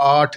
8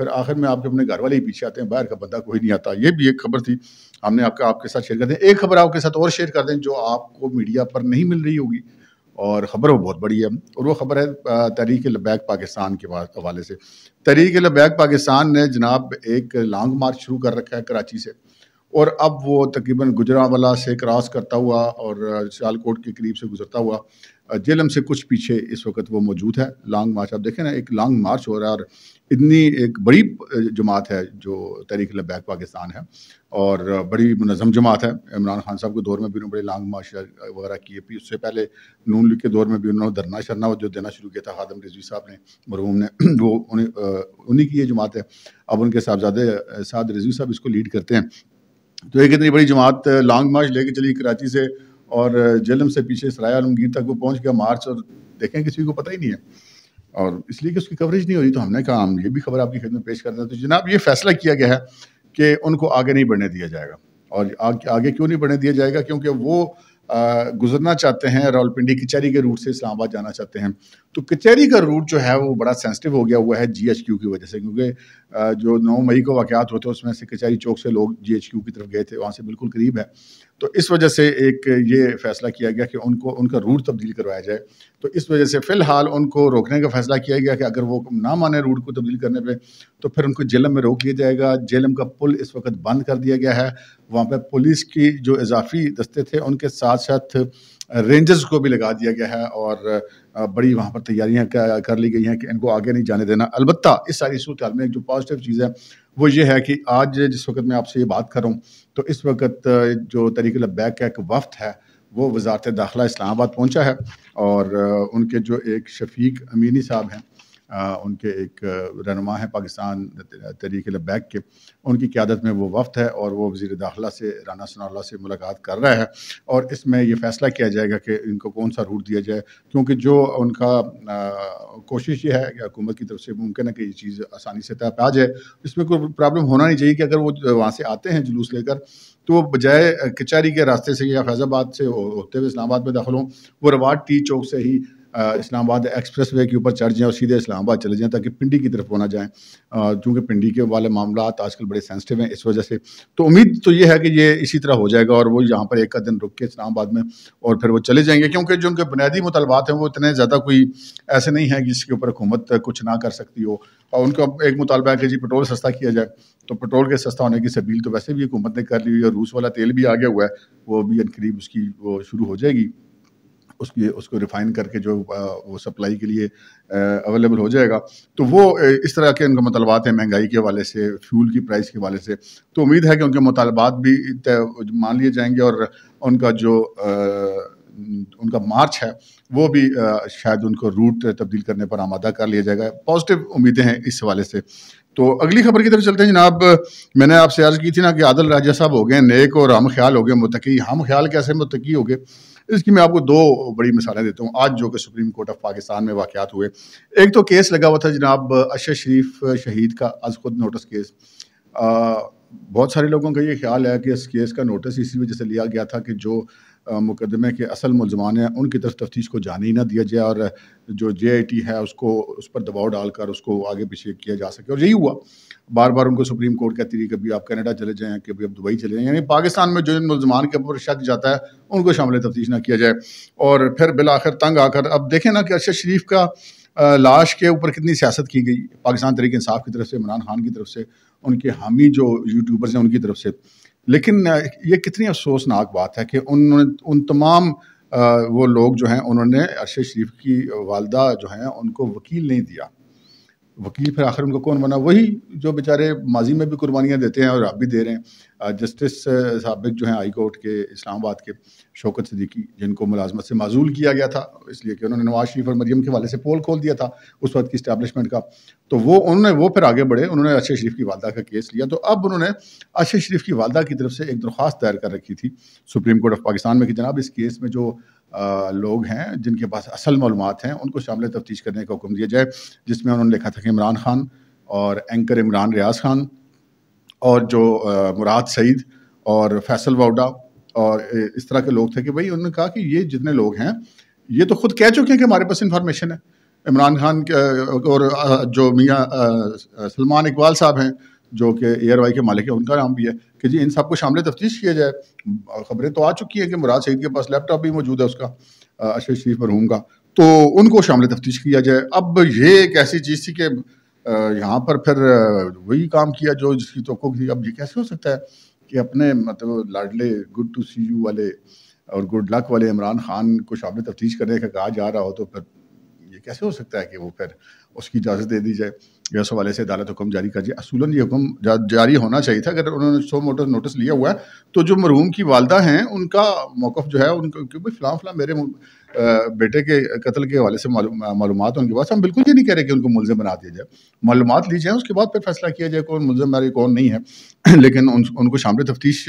پھر آخر میں آپ کے اپنے گھر والے ہی پیچھے آتے ہیں، باہر کا بندہ کوئی نہیں آتا. یہ بھی ایک خبر تھی، ہم نے آپ کے ساتھ شیئر کر دیں. ایک خبر آپ کے ساتھ اور شیئر کر دیں جو آپ کو میڈیا پر نہیں مل رہی ہوگی، اور خبر وہ بہت بڑی ہے، اور وہ خبر ہے تحریک لبیک پاکستان کے حوالے سے. تحریک لبیک پاکستان نے جناب ایک لانگ مارچ شروع کر رکھا ہے کراچی سے، اور اب وہ تقریباً گجرانوالہ سے کراس کرتا ہوا اور سیالکوٹ کے قریب سے گزرتا ہوا جہلم سے کچھ پیچھے اس وقت وہ موجود ہے. لانگ مارچ آپ دیکھیں نا، ایک لانگ مارچ ہو رہا ہے، اور اتنی ایک بڑی جماعت ہے جو تحریک لبیک پاکستان ہے، اور بڑی منظم جماعت ہے. عمران خان صاحب کے دور میں بھی انہوں نے بڑے لانگ مارچ وغیرہ کیے، پھر اس سے پہلے نون لیگ کے دور میں بھی انہوں نے دھرنا شرنا جو دینا شروع کیا تھا خادم رضوی صاحب نے، مرحوم نے، وہ انہیں کی یہ جماعت ہے. اب ان کے صاحبزادے سعد رضوی صاحب اس کو لیڈ کرتے ہیں. تو ایک اتنی بڑی جماعت لانگ مارچ لے کے چلی کراچی سے، اور جہلم سے پیچھے سرائے عالمگیر تک وہ پہنچ گیا مارچ، اور دیکھیں کسی کو پتہ ہی نہیں ہے، اور اس لیے کہ اس کی کوریج نہیں ہو رہی. تو ہم نے کہا ہم یہ بھی خبر آپ کی خدمت پیش کرتے ہیں. تو جناب یہ فیصلہ کیا گیا ہے کہ ان کو آگے نہیں بڑھنے دیا جائے گا. اور آگے کیوں نہیں بڑھنے دیا جائے گا؟ کیونکہ وہ گزرنا چاہتے ہیں راولپنڈی کچہری کے روٹ سے اسلام آباد جانا چاہتے ہیں. تو کچہری کا روٹ جو ہے وہ بڑا سینسٹیو ہو گیا ہوا ہے جی ایچ کیو کی وجہ سے، کیونکہ جو 9 مئی کو واقعات ہوتے ہیں اس میں سے کچہری چوک سے لوگ جی ایچ کیو کی طرف گئے تھے، وہاں سے بالکل قریب ہے. تو اس وجہ سے ایک یہ فیصلہ کیا گیا کہ ان کا روٹ تبدیل کروایا جائے. تو اس وجہ سے فی الحال ان کو روکنے کا فیصلہ کیا گیا کہ اگر وہ نہ مانے روٹ کو تبدیل کرنے پہ تو پھر ان کو جہلم میں روک لیا جائے گا. جہلم کا پل اس وقت بند کر دیا گیا ہے. وہاں پہ پولیس کی جو اضافی دستے تھے ان کے ساتھ ساتھ رینجرز کو بھی لگا دیا گیا ہے، اور بڑی وہاں پر تیاریاں کر لی گئی ہیں کہ ان کو آگے نہیں جانے دینا. البتہ اس ساری صورتحال میں ایک جو پازیٹیو چیز ہے وہ یہ ہے کہ آج جس وقت میں آپ سے یہ بات کر رہا ہوں تو اس وقت جو تحریک لبیک کا ایک وفد ہے وہ وزارت داخلہ اسلام آباد پہنچا ہے، اور ان کے جو ایک شفیق امینی صاحب ہیں، ان کے ایک رہنما ہیں پاکستان تحریک لبیک کے، ان کی قیادت میں وہ وفد ہے، اور وہ وزیر داخلہ سے رانا ثناء اللہ سے ملاقات کر رہا ہے. اور اس میں یہ فیصلہ کیا جائے گا کہ ان کو کون سا روٹ دیا جائے، کیونکہ جو ان کا کوشش یہ ہے کہ حکومت کی طرف سے ممکن ہے کہ یہ چیز آسانی سے طے پہ آ جائے. اس میں کوئی پرابلم ہونا نہیں چاہیے کہ اگر وہ وہاں سے آتے ہیں جلوس لے کر تو وہ بجائے کچہری کے راستے سے یا فیض آباد سے ہوتے ہوئے اسلام آباد میں داخل ہوں، وہ رواٹ ٹی چوک سے ہی اسلام آباد ایکسپریس وے کے اوپر چڑھ جائیں اور سیدھے اسلام آباد چلے جائیں تاکہ پنڈی کی طرف نہ جائیں، کیونکہ پنڈی کے والے معاملات آج کل بڑے سینسٹیو ہیں اس وجہ سے. تو امید تو یہ ہے کہ یہ اسی طرح ہو جائے گا، اور وہ یہاں پر ایک دن رک کے اسلام آباد میں اور پھر وہ چلے جائیں گے، کیونکہ جو ان کے بنیادی مطالبات ہیں وہ اتنے زیادہ کوئی ایسے نہیں ہیں جس کے اوپر حکومت کچھ نہ کر سکتی ہو. اور ان کا ایک مطالبہ ہے کہ جی پٹرول سستا کیا جائے. تو پٹرول کے سستا ہونے کی سبیل تو ویسے بھی حکومت نے کر لی ہوئی ہے، اور روس والا تیل بھی آگے ہوا ہے، وہ بھی قریب اس کی وہ شروع ہو جائے گی، اس کو ریفائن کر کے جو وہ سپلائی کے لیے اویلیبل ہو جائے گا. تو وہ اس طرح کے ان کے مطالبات ہیں مہنگائی کے حوالے سے، فیول کی پرائس کے حوالے سے. تو امید ہے کہ ان کے مطالبات بھی مان لیے جائیں گے، اور ان کا جو ان کا مارچ ہے وہ بھی شاید ان کو روٹ تبدیل کرنے پر آمادہ کر لیا جائے گا. پازیٹیو امیدیں ہیں اس حوالے سے. تو اگلی خبر کی طرف چلتے ہیں جناب. میں نے آپ سے عرض کی تھی نا کہ عادل راجہ صاحب ہو گئے نیک اور ہم خیال ہو گئے متقی. ہم خیال کیسے متقی ہو گئے؟ اس کی میں آپ کو 2 بڑی مثالیں دیتا ہوں آج جو کہ سپریم کورٹ آف پاکستان میں واقعات ہوئے. ایک تو کیس لگا ہوا تھا جناب ارشد شریف شہید کا از خود نوٹس کیس. بہت سارے لوگوں کا یہ خیال ہے کہ اس کیس کا نوٹس اسی وجہ سے لیا گیا تھا کہ جو مقدمے کے اصل ملزمان ہیں ان کی طرف تفتیش کو جانے ہی نہ دیا جائے، اور جو جے آئی ٹی ہے اس پر دباؤ ڈال کر اس کو آگے پیچھے کیا جا سکے. اور یہی ہوا. بار بار ان کو سپریم کورٹ کہتی رہی کبھی آپ کینیڈا چلے جائیں، کبھی آپ دبئی چلے جائیں، یعنی پاکستان میں جو ان ملزمان کے اوپر شک جاتا ہے ان کو شامل تفتیش نہ کیا جائے. اور پھر بالآخر تنگ آ کر اب دیکھیں نا کہ ارشد شریف کا لاش کے اوپر کتنی سیاست کی گئی پاکستان تحریک انصاف کی طرف سے، عمران خان کی طرف سے، ان کے حامی جو یوٹیوبرز ہیں ان کی طرف سے. لیکن یہ کتنی افسوسناک بات ہے کہ ان تمام وہ لوگ جو ہیں انہوں نے ارشد شریف کی والدہ جو ہیں ان کو وکیل نہیں دیا. وکیل پھر آخر ان کو کون بنا؟ وہی جو بیچارے ماضی میں بھی قربانیاں دیتے ہیں اور اب بھی دے رہے ہیں. جسٹس سابق جو ہیں ہائی کورٹ کے اسلام آباد کے شوکت صدیقی، جن کو ملازمت سے معزول کیا گیا تھا اس لیے کہ انہوں نے نواز شریف اور مریم کے حوالے سے پول کھول دیا تھا اس وقت کی اسٹیبلشمنٹ کا. تو انہوں نے پھر آگے بڑھے، انہوں نے ارشد شریف کی والدہ کا کیس لیا. تو اب انہوں نے ارشد شریف کی والدہ کی طرف سے ایک درخواست دائر کر رکھی تھی سپریم کورٹ آف پاکستان میں کہ جناب اس کیس میں جو لوگ ہیں جن کے پاس اصل معلومات ہیں ان کو شامل تفتیش کرنے کا حکم دیا جائے، جس میں انہوں نے لکھا تھا کہ عمران خان اور اینکر عمران ریاض خان اور جو مراد سعید اور فیصل واؤڈا اور اس طرح کے لوگ تھے. کہ بھائی انہوں نے کہا کہ یہ جتنے لوگ ہیں یہ تو خود کہہ چکے ہیں کہ ہمارے پاس انفارمیشن ہے. عمران خان کے اور جو میاں سلمان اقبال صاحب ہیں جو کہ ایئر وائی کے مالک ہیں، ان کا نام بھی ہے کہ جی ان سب کو شامل تفتیش کیا جائے. خبریں تو آ چکی ہیں کہ مراد سعید کے پاس لیپ ٹاپ بھی موجود ہے اس کا، اشرف شریف مرحوم کا، تو ان کو شامل تفتیش کیا جائے. اب یہ ایک ایسی چیز تھی کہ یہاں پر پھر وہی کام کیا جو جس کی توقع تھی. اب یہ کیسے ہو سکتا ہے کہ اپنے مطلب لاڈلے گڈ ٹو سی یو والے اور گڈ لک والے عمران خان کو شامل تفتیش کرنے کا کہا جا رہا ہو، تو پھر یہ کیسے ہو سکتا ہے کہ وہ پھر اس کی اجازت دے دی جائے یا اس حوالے سے عدالت حکم جاری کر جائے. اصولاً یہ حکم جاری ہونا چاہیے تھا. اگر انہوں نے سو موٹر نوٹس لیا ہوا ہے تو جو مرحوم کی والدہ ہیں ان کا موقف جو ہے ان کا کہ بھائی فلاں فلاں میرے بیٹے کے قتل کے حوالے سے معلومات ان کے پاس، ہم بالکل یہ نہیں کہہ رہے کہ ان کو ملزم بنا دیا جائے، معلومات لی جائیں، اس کے بعد پھر فیصلہ کیا جائے کون ملزم ہے کون نہیں ہے. لیکن ان کو شامل تفتیش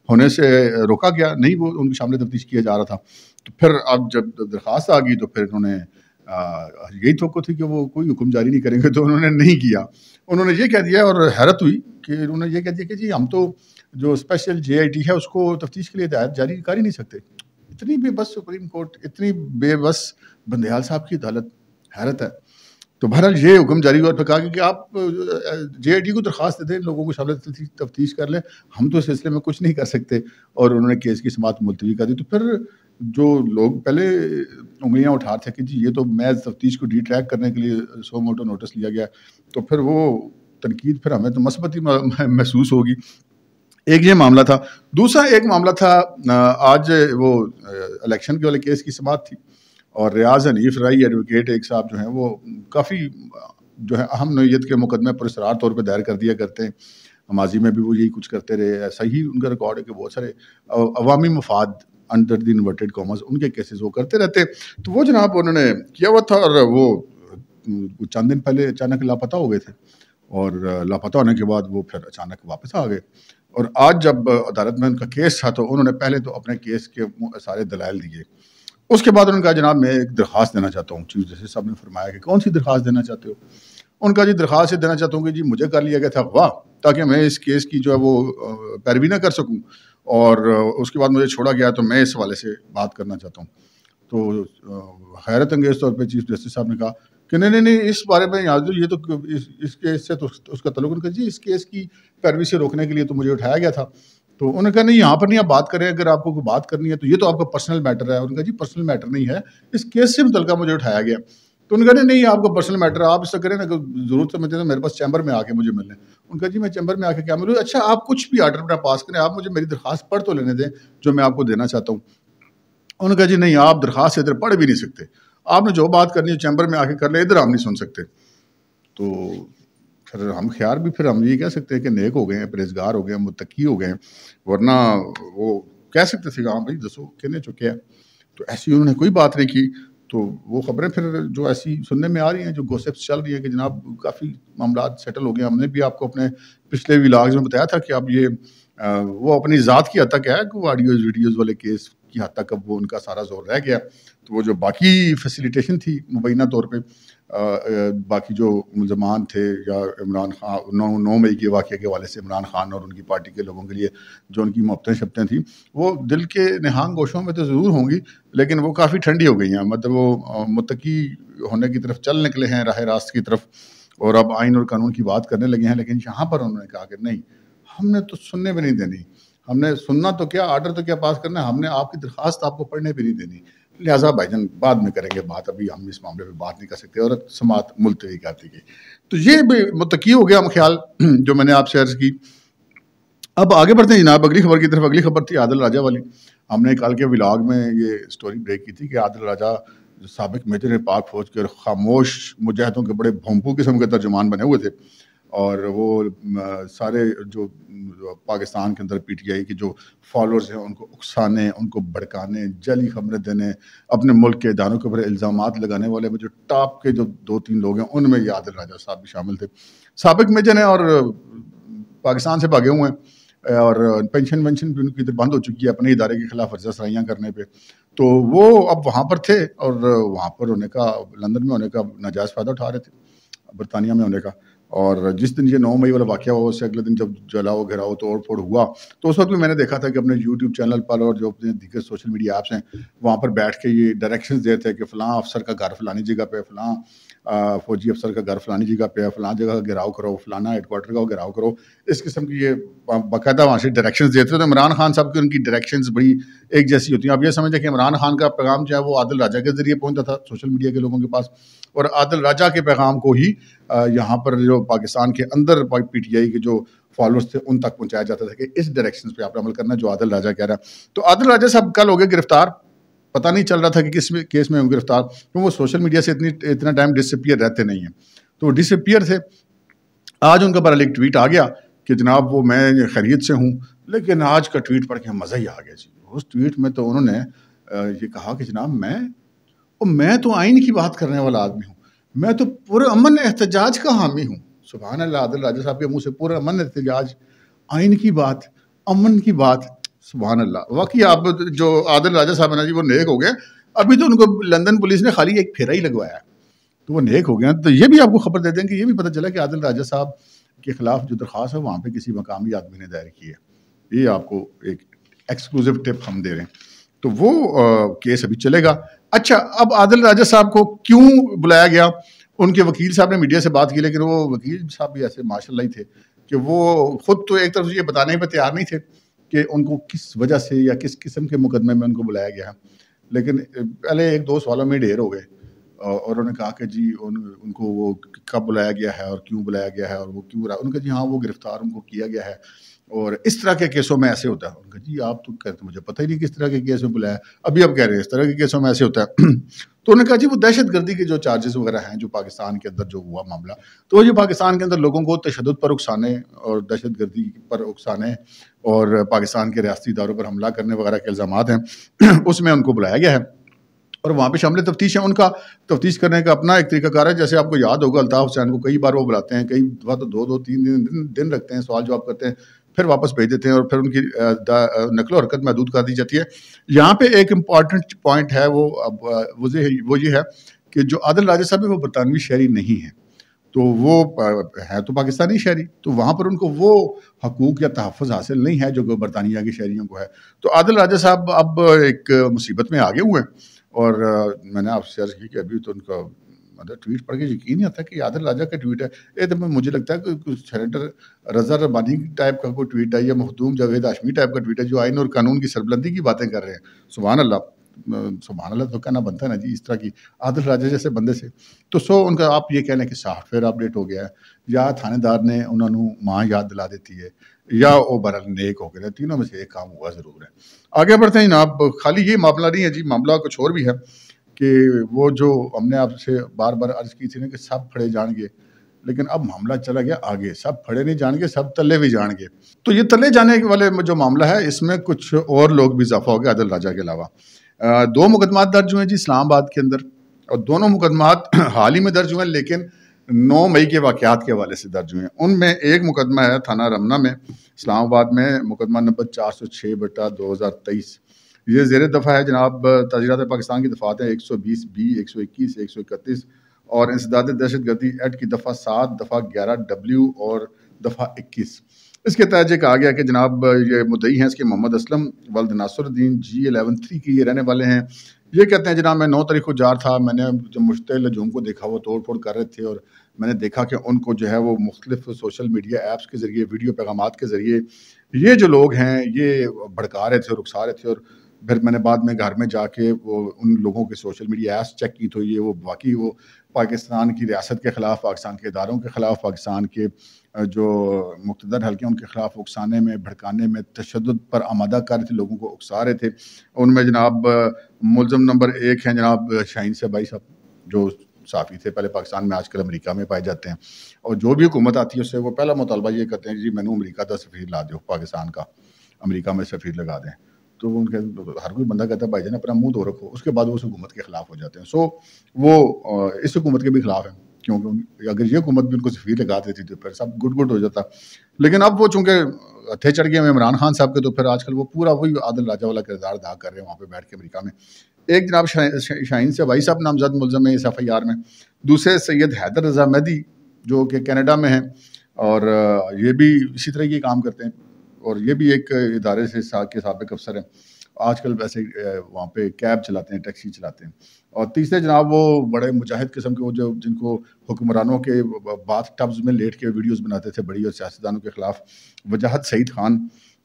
ہونے سے روکا گیا نہیں، وہ ان کو شامل تفتیش کیا جا رہا تھا. تو پھر اب جب درخواست آ گئی تو پھر انہوں نے یہی توقع تھی کہ وہ کوئی حکم جاری نہیں کریں گے، تو انہوں نے نہیں کیا. انہوں نے یہ کہہ دیا اور حیرت ہوئی کہ انہوں نے یہ کہہ دیا کہ جی ہم تو جو اسپیشل جے آئی ٹی ہے اس کو تفتیش کے لیے ہدایت جاری کر ہی نہیں سکتے. اتنی بے بس سپریم کورٹ، اتنی بے بس بندیال صاحب کی عدالت، حیرت ہے. تو بہرحال یہ حکم جاری ہوا اور پھر کہا کہ آپ جے آئی ٹی کو درخواست دے دیں، لوگوں کو شامل تفتیش کر لیں، ہم تو اس سلسلے میں کچھ نہیں کر سکتے. اور انہوں نے کیس کی سماعت ملتوی کر دی. تو پھر جو لوگ پہلے انگلیاں اٹھا تھے کہ جی یہ تو محض تفتیش کو ڈی ٹریک کرنے کے لیے سو موٹو نوٹس لیا گیا، تو پھر وہ تنقید پھر ہمیں تو مثبت ہی محسوس ہوگی. ایک یہ معاملہ تھا. دوسرا ایک معاملہ تھا، آج وہ الیکشن کے والے کیس کی سماعت تھی اور ریاض حنیف رائی ایڈوکیٹ ایک صاحب جو ہیں وہ کافی جو ہے اہم نوعیت کے مقدمے پر اسرار طور پہ دائر کر دیا کرتے ہیں. ماضی میں بھی وہ یہی کچھ کرتے رہے. ایسا ہی ان کا ریکارڈ ہے کہ بہت سارے عوامی مفاد انڈر دی انورٹیڈ کامرس ان کے کیسز وہ کرتے رہتے. تو وہ جناب انہوں نے کیا ہوا تھا اور وہ چند دن پہلے اچانک لاپتہ ہو گئے تھے اور لاپتہ ہونے کے بعد وہ پھر اچانک واپس آ گئے. اور آج جب عدالت میں ان کا کیس تھا تو انہوں نے پہلے تو اپنے کیس کے سارے دلائل دیے. اس کے بعد انہوں نے کہا جناب میں ایک درخواست دینا چاہتا ہوں. چیف جسٹس صاحب نے فرمایا کہ کون سی درخواست دینا چاہتے ہو؟ ان کا جی درخواست یہ دینا چاہتا ہوں کہ جی مجھے کر لیا گیا تھا اغوا تاکہ میں اس کیس کی جو ہے وہ پیروی نہ کر سکوں، اور اس کے بعد مجھے چھوڑا گیا تو میں اس حوالے سے بات کرنا چاہتا ہوں. تو حیرت انگیز طور پہ چیف جسٹس صاحب نے کہا کہ نہیں اس بارے میں یاد یہ تو اس کیس سے تو اس کا تعلق نہیں. جی اس کیس کی پیروی سے روکنے کے لیے تو مجھے اٹھایا گیا تھا. تو انہوں نے کہا نہیں یہاں پر نہیں آپ بات کریں، اگر آپ کو کوئی بات کرنی ہے تو یہ تو آپ کا پرسنل میٹر ہے. انہوں نے کہا جی پرسنل میٹر نہیں ہے، اس کیس سے متعلقہ مجھے اٹھایا گیا. تو انہوں نے کہا نہیں آپ کا پرسنل میٹر ہے، آپ اس سے کریں نا، ضرورت سمجھتے ہیں میرے پاس چیمبر میں آ کے مجھے ملنے. ان کا جی میں چیمبر میں آ کے کیا ملوں؟ اچھا آپ کچھ بھی آرڈر اپنا پاس کریں، آپ مجھے میری درخواست پڑھ تو لینے دیں جو میں آپ کو دینا چاہتا ہوں. انہوں نے کہا جی نہیں آپ درخواست ادھر پڑھ بھی نہیں سکتے، آپ نے جو بات کرنی ہے چیمبر میں آ کے کر لیں، ادھر ہم نہیں سن سکتے. تو پھر ہم خیال بھی پھر ہم یہ کہہ سکتے ہیں کہ نیک ہو گئے ہیں، پرہیزگار ہو گئے ہیں، متقی ہو گئے ہیں، ورنہ وہ کہہ سکتے تھے کہ ہاں بھائی دسو کہنے چکے ہیں. تو ایسی انہوں نے کوئی بات نہیں کی. تو وہ خبریں پھر جو ایسی سننے میں آ رہی ہیں، جو گوسپس چل رہی ہیں کہ جناب کافی معاملات سیٹل ہو گئے. ہم نے بھی آپ کو اپنے پچھلے ولاگز میں بتایا تھا کہ اب یہ وہ اپنی ذات کی حد تک ہے کہ وہ آڈیوز ویڈیوز والے کیس کی حد تک اب وہ ان کا سارا زور رہ گیا. تو وہ جو باقی فیسیلیٹیشن تھی مبینہ طور پہ باقی جو ملزمان تھے یا عمران خان 9 مئی کے واقعے کے حوالے سے عمران خان اور ان کی پارٹی کے لوگوں کے لیے جو ان کی محبتیں شبتیں تھیں، وہ دل کے نہانگ گوشوں میں تو ضرور ہوں گی لیکن وہ کافی ٹھنڈی ہو گئی ہیں. مطلب وہ متقی ہونے کی طرف چل نکلے ہیں، راہ راست کی طرف، اور اب آئین اور قانون کی بات کرنے لگے ہیں. لیکن یہاں پر انہوں نے کہا کہ نہیں ہم نے تو سننے بھی نہیں دینی، ہم نے سننا تو کیا آرڈر تو کیا پاس کرنا ہے، ہم نے آپ کی درخواست آپ کو پڑھنے بھی نہیں دینی. لہٰذا بھائی جان بعد میں کریں گے بات، ابھی ہم اس معاملے پہ بات نہیں کر سکتے. اور سماعت ملتوی کر دی گئی. تو یہ بھی متقی ہو گیا ہم خیال جو میں نے آپ سے عرض کی. اب آگے بڑھتے ہیں جناب اگلی خبر کی طرف. اگلی خبر تھی عادل راجہ والی. ہم نے کل کے ولاگ میں یہ سٹوری بریک کی تھی کہ عادل راجہ سابق میجر پاک فوج کے خاموش مجاہدوں کے بڑے بھونپو قسم کے ترجمان بنے ہوئے تھے، اور وہ سارے جو پاکستان کے اندر پی ٹی آئی کے جو فالوورز ہیں ان کو اکسانے، ان کو بھڑکانے، جعلی خبریں دینے، اپنے ملک کے اداروں کے اوپر الزامات لگانے والے میں جو ٹاپ کے جو 2-3 لوگ ہیں ان میں یہ عادل راجہ صاحب بھی شامل تھے. سابق میجر ہیں اور پاکستان سے بھاگے ہوئے ہیں اور پینشن بھی ان کی بند ہو چکی ہے اپنے ادارے کے خلاف ورزہ سرائیاں کرنے پہ. تو وہ اب وہاں پر تھے اور وہاں پر ہونے کا، لندن میں ہونے کا ناجائز فائدہ اٹھا رہے تھے، برطانیہ میں ہونے کا. اور جس دن یہ 9 مئی والا واقعہ ہوا اس سے اگلے دن جب جلاؤ گھراؤ توڑ پھوڑ ہوا تو اس وقت بھی میں نے دیکھا تھا کہ اپنے یوٹیوب چینل پر اور جو اپنے دیگر سوشل میڈیا ایپس ہیں وہاں پر بیٹھ کے یہ ڈائریکشنز دیتے تھے کہ فلاں افسر کا گھر فلانی جگہ پہ، فلاں فوجی افسر کا گھر فلانی جگہ پہ، فلاں جگہ کا گھراؤ کرو، فلانا ہیڈ کوارٹر کا گھراؤ کرو. اس قسم کی یہ باقاعدہ وہاں سے ڈائریکشنز دیتے تھے. تو عمران خان صاحب کی ان کی ڈائریکشنز بڑی ایک جیسی ہوتی ہیں. آپ یہ سمجھیں کہ عمران خان کا پیغام جو ہے وہ عادل راجہ کے ذریعے پہنچتا تھا سوشل میڈیا کے لوگوں کے پاس، اور عادل راجہ کے پیغام کو ہی یہاں پر جو پاکستان کے اندر پی ٹی آئی کے جو فالوورز تھے ان تک پہنچایا جاتا تھا کہ اس ڈائریکشن پہ آپ عمل کرنا جو عادل راجہ کہہ رہا ہے. تو عادل راجہ صاحب کل ہو گئے گرفتار. پتہ نہیں چل رہا تھا کہ کس کیس میں ہوں گرفتار، کیوں وہ سوشل میڈیا سے اتنا ٹائم ڈسپیئر رہتے نہیں ہیں. تو ڈسپیئر تھے. آج ان کا بہرحال ایک ٹویٹ آ گیا کہ جناب وہ میں خیریت سے ہوں، لیکن آج کا ٹویٹ پڑھ کے مزہ ہی آ گیا جی. اس ٹویٹ میں تو انہوں نے یہ کہا کہ جناب میں تو آئین کی بات کرنے والا آدمی ہوں، میں تو پورے امن احتجاج کا حامی ہوں. سبحان اللہ، عادل راجہ صاحب کے منہ سے پورے امن احتجاج، آئین کی بات، امن کی بات. سبحان اللہ. واقعی آپ جو عادل راجہ صاحب ہیں نا جی وہ نیک ہو گئے. ابھی تو ان کو لندن پولیس نے خالی ایک پھیرا ہی لگوایا ہے تو وہ نیک ہو گئے ہیں. تو یہ بھی آپ کو خبر دے دیں کہ یہ بھی پتہ چلا کہ عادل راجہ صاحب کے خلاف جو درخواست ہے وہاں پہ کسی مقامی آدمی نے دائر کی ہے. یہ آپ کو ایک ایکسکلوزیو ٹپ ہم دے رہے ہیں. تو وہ کیس ابھی چلے گا. اچھا، اب عادل راجہ صاحب کو کیوں بلایا گیا؟ ان کے وکیل صاحب نے میڈیا سے بات کی، لیکن وہ وکیل صاحب بھی ایسے ماشاء اللہ ہی تھے کہ وہ خود تو ایک طرف یہ بتانے پہ تیار نہیں تھے کہ ان کو کس وجہ سے یا کس قسم کے مقدمے میں ان کو بلایا گیا ہے. لیکن پہلے 1-2 سوالوں میں ڈھیر ہو گئے اور انہوں نے کہا کہ جی ان کو وہ کب بلایا گیا ہے اور کیوں بلایا گیا ہے اور وہ کیوں رہا. ان کا جی ہاں وہ گرفتار ان کو کیا گیا ہے اور اس طرح کے کیسوں میں ایسے ہوتا ہے. ان کا جی آپ تو کہتے مجھے پتہ ہی نہیں کس طرح کے کیس میں بلایا، ابھی آپ کہہ رہے ہیں اس طرح کے کیسوں میں ایسے ہوتا ہے. تو انہوں نے کہا جی وہ دہشت گردی کے جو چارجز وغیرہ ہیں جو پاکستان کے اندر جو ہوا معاملہ، تو یہ پاکستان کے اندر لوگوں کو تشدد پر اکسانے اور دہشت گردی پر اکسانے اور پاکستان کے ریاستی اداروں پر حملہ کرنے وغیرہ کے الزامات ہیں، اس میں ان کو بلایا گیا ہے. اور وہاں پہ شامل تفتیش ہے. ان کا تفتیش کرنے کا اپنا ایک طریقہ کار ہے. جیسے آپ کو یاد ہوگا الطاف حسین کو کئی بار وہ بلاتے ہیں، کئی دفعہ تو 2-3 دن رکھتے ہیں، سوال جواب کرتے ہیں، پھر واپس بھیج دیتے ہیں اور پھر ان کی نقل و حرکت محدود کر دی جاتی ہے. یہاں پہ ایک امپورٹنٹ پوائنٹ ہے وہ یہ ہے کہ جو عادل راجہ صاحب ہے وہ برطانوی شہری نہیں ہیں، تو وہ ہے تو پاکستانی شہری، تو وہاں پر ان کو وہ حقوق یا تحفظ حاصل نہیں ہے جو برطانیہ کے شہریوں کو ہے. تو عادل راجہ صاحب اب ایک مصیبت میں آگے ہوئے ہیں. اور میں نے آپ سے عرض کی کہ ابھی تو ان کا مطلب ٹویٹ پڑھ کے یقین نہیں آتا کہ عادل راجہ کا ٹویٹ ہے. یہ تو مجھے لگتا ہے کہ کچھ سینیٹر رضا ربانی ٹائپ کا کوئی ٹویٹ ہے یا مخدوم جاوید ہاشمی ٹائپ کا ٹویٹ ہے جو آئین اور قانون کی سربلندی کی باتیں کر رہے ہیں. سبحان اللہ، سبحان اللہ تو کہنا بنتا ہے نا جی اس طرح کی عادل راجہ جیسے بندے سے. تو ان کا آپ یہ کہہ لیں کہ سافٹ ویئر اپڈیٹ ہو گیا ہے یا تھانے دار نے انہوں نے ماں یاد دلا دیتی ہے یا وہ برال نیک ہو گئے. تینوں میں سے ایک کام ہوا ضرور ہے. آگے بڑھتے ہیں جناب. خالی یہ معاملہ نہیں ہے جی، معاملہ کچھ اور بھی ہے کہ وہ جو ہم نے آپ سے بار بار عرض کی تھی نا کہ سب پھڑے جان گے، لیکن اب معاملہ چلا گیا آگے. سب پھڑے نہیں جان گے، سب تلے بھی جان گے. تو یہ تلے جانے والے جو معاملہ ہے اس میں کچھ اور لوگ بھی اضافہ ہو گیا عادل راجہ کے علاوہ. 2 مقدمات درج ہوئے ہیں جی اسلام آباد کے اندر، اور دونوں مقدمات حال ہی میں درج ہوئے ہیں لیکن 9 مئی کے واقعات کے حوالے سے درج ہوئے ہیں. ان میں ایک مقدمہ ہے تھانہ رمنا میں اسلام آباد میں، مقدمہ نمبر 406/2023. یہ زیر دفعہ ہے جناب تاجرات پاکستان کی دفعات ہیں 120B 121 131 اور انسداد دہشت گردی ایکٹ کی دفعہ 7 دفعہ 11W اور دفعہ 21. اس کے تحت یہ کہا گیا کہ جناب یہ مدعی ہیں اس کے محمد اسلم ولد ناصر الدین G113 کی یہ رہنے والے ہیں. یہ کہتے ہیں جناب میں 9 تاریخ کو جار تھا، میں نے جو مشتعل ہجوم کو دیکھا وہ توڑ پھوڑ کر رہے تھے اور میں نے دیکھا کہ ان کو جو ہے وہ مختلف سوشل میڈیا ایپس کے ذریعے ویڈیو پیغامات کے ذریعے یہ جو لوگ ہیں یہ بھڑکا رہے تھے اور اکسا رہے تھے. اور پھر میں نے بعد میں گھر میں جا کے وہ ان لوگوں کے سوشل میڈیا ایپس چیک کی تو یہ وہ واقعی وہ پاکستان کی ریاست کے خلاف، پاکستان کے اداروں کے خلاف، پاکستان کے جو مقتدر حلقے ان کے خلاف اکسانے میں، بھڑکانے میں، تشدد پر آمادہ کر رہے تھے، لوگوں کو اکسا رہے تھے. ان میں جناب ملزم نمبر 1 ہیں جناب شاہین صاحب صاحب جو صحافی تھے پہلے پاکستان میں، آج کل امریکہ میں پائے جاتے ہیں. اور جو بھی حکومت آتی ہے اس سے وہ پہلا مطالبہ یہ کرتے ہیں جی میں نے امریکہ کا سفیر لا دو، پاکستان کا امریکہ میں سفیر لگا دیں. تو ان کے ہر کوئی بندہ کہتا ہے بھائی جان اپنا منہ دھو رکھو، اس کے بعد وہ اس حکومت کے خلاف ہو جاتے ہیں. وہ اس حکومت کے بھی خلاف ہیں کیونکہ اگر یہ حکومت بھی ان کو سفیر لگا دیتی تو پھر سب گڈ ہو جاتا. لیکن اب وہ چونکہ ہتھے چڑھ گئے ہیں عمران خان صاحب کے تو پھر آج کل وہ پورا وہی عادل راجہ والا کردار ادا کر رہے ہیں وہاں پہ بیٹھ کے امریکہ میں. ایک جناب شاہین سے بھائی صاحب نامزد ملزم ہے اس FIR میں. دوسرے سید حیدر رضا مہدی جو کہ کینیڈا میں ہیں، اور یہ بھی اسی طرح یہ کام کرتے ہیں، اور یہ بھی ایک ادارے سے کے سابق افسر ہیں، آج کل ویسے وہاں پہ کیب چلاتے ہیں، ٹیکسی چلاتے ہیں۔ اور تیسرے جناب وہ بڑے مجاہد قسم کے، وہ جو جن کو حکمرانوں کے باتھ ٹبز میں لیٹ کے ویڈیوز بناتے تھے بڑی اور سیاستدانوں کے خلاف، وجاہت سعید خان،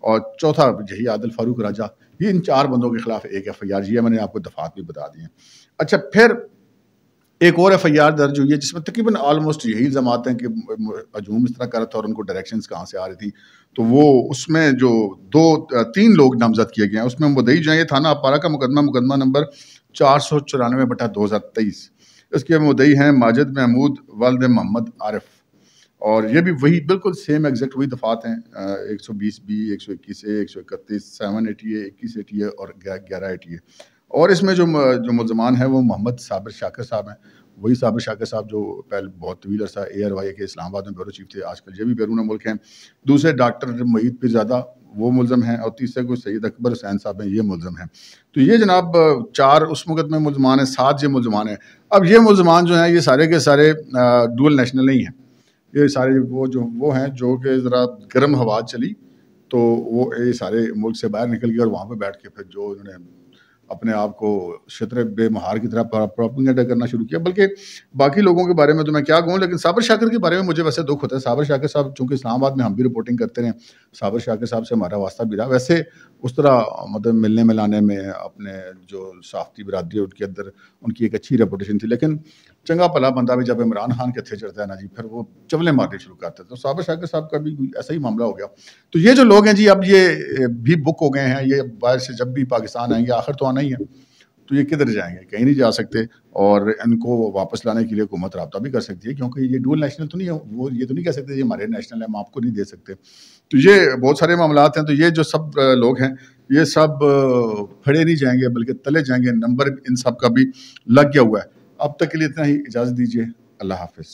اور چوتھا یہی عادل فاروق راجہ۔ یہ ان 4 بندوں کے خلاف ایک FIR یہ میں نے آپ کو دفعات بھی بتا دی ہیں۔ اچھا، پھر ایک اور FIR درج ہوئی ہے جس میں تقریباً آلموسٹ یہی الزامات ہیں کہ ہجوم اس طرح کر رہا تھا اور ان کو ڈائریکشنز کہاں سے آ رہی تھی۔ تو وہ اس میں جو 3 لوگ نامزد کیے گئے ہیں، اس میں مدعی جو ہے یہ تھانہ اپارہ کا مقدمہ نمبر 494/2023۔ اس کے مدعی ہیں ماجد محمود والد محمد عارف، اور یہ بھی وہی بالکل سیم ایگزیکٹ وہی دفعات ہیں، 120B 121A 131 780A 2180A اور 1180A۔ اور اس میں جو ملزمان ہیں وہ محمد صابر شاکر صاحب ہیں، وہی صابر شاکر صاحب جو پہلے بہت طویل عرصہ ARY کے اسلام آباد میں بیورو چیف تھے، آج کل یہ بھی بیرون ملک ہیں۔ دوسرے ڈاکٹر معید پیرزادہ وہ ملزم ہیں، اور تیسرے کو سید اکبر حسین صاحب ہیں، یہ ملزم ہیں۔ تو یہ جناب 4 اس مقدمے میں ملزمان ہیں، 7 یہ ملزمان ہیں۔ اب یہ ملزمان جو ہیں یہ سارے کے سارے ڈول نیشنل نہیں ہیں، یہ سارے وہ ہیں جو کہ ذرا گرم ہوا چلی تو وہ یہ سارے ملک سے باہر نکل گئے، اور وہاں پہ بیٹھ کے پھر جو انہوں نے اپنے آپ کو شطر بے مہار کی طرح پروپیگنڈا کرنا شروع کیا۔ بلکہ باقی لوگوں کے بارے میں تو میں کیا کہوں، لیکن صابر شاکر کے بارے میں مجھے ویسے دکھ ہوتا ہے۔ صابر شاکر صاحب چونکہ اسلام آباد میں ہم بھی رپورٹنگ کرتے رہے، صابر شاکر صاحب سے ہمارا واسطہ بھی رہا، ویسے اس طرح مطلب ملنے ملانے میں اپنے جو صحافتی برادری ہے ان کے اندر ان کی ایک اچھی ریپوٹیشن تھی، لیکن چنگا پلا بندہ بھی جب عمران خان کے تھے چڑھتا ہے نا جی، پھر وہ چولے مارنے شروع کرتے ہیں۔ تو صابر شاکر صاحب کا بھی ایسا ہی معاملہ ہو گیا۔ تو یہ جو لوگ ہیں جی اب یہ بھی بک ہو گئے ہیں، یہ باہر سے جب بھی پاکستان آئیں گے، آخر تو آنا ہی ہے، تو یہ کدھر جائیں گے؟ کہیں نہیں جا سکتے، اور ان کو واپس لانے کے لیے حکومت رابطہ بھی کر سکتی ہے، کیونکہ یہ ڈول نیشنل تو نہیں ہے، وہ یہ تو نہیں کہہ سکتے یہ ہمارے نیشنل ہیں ہم آپ کو نہیں دے سکتے۔ تو یہ بہت سارے معاملات ہیں۔ تو یہ جو سب لوگ ہیں یہ سب پھڑے نہیں جائیں گے بلکہ تلے جائیں گے، نمبر ان سب کا بھی لگ گیا ہوا ہے۔ اب تک کے لیے اتنا ہی، اجازت دیجیے، اللہ حافظ۔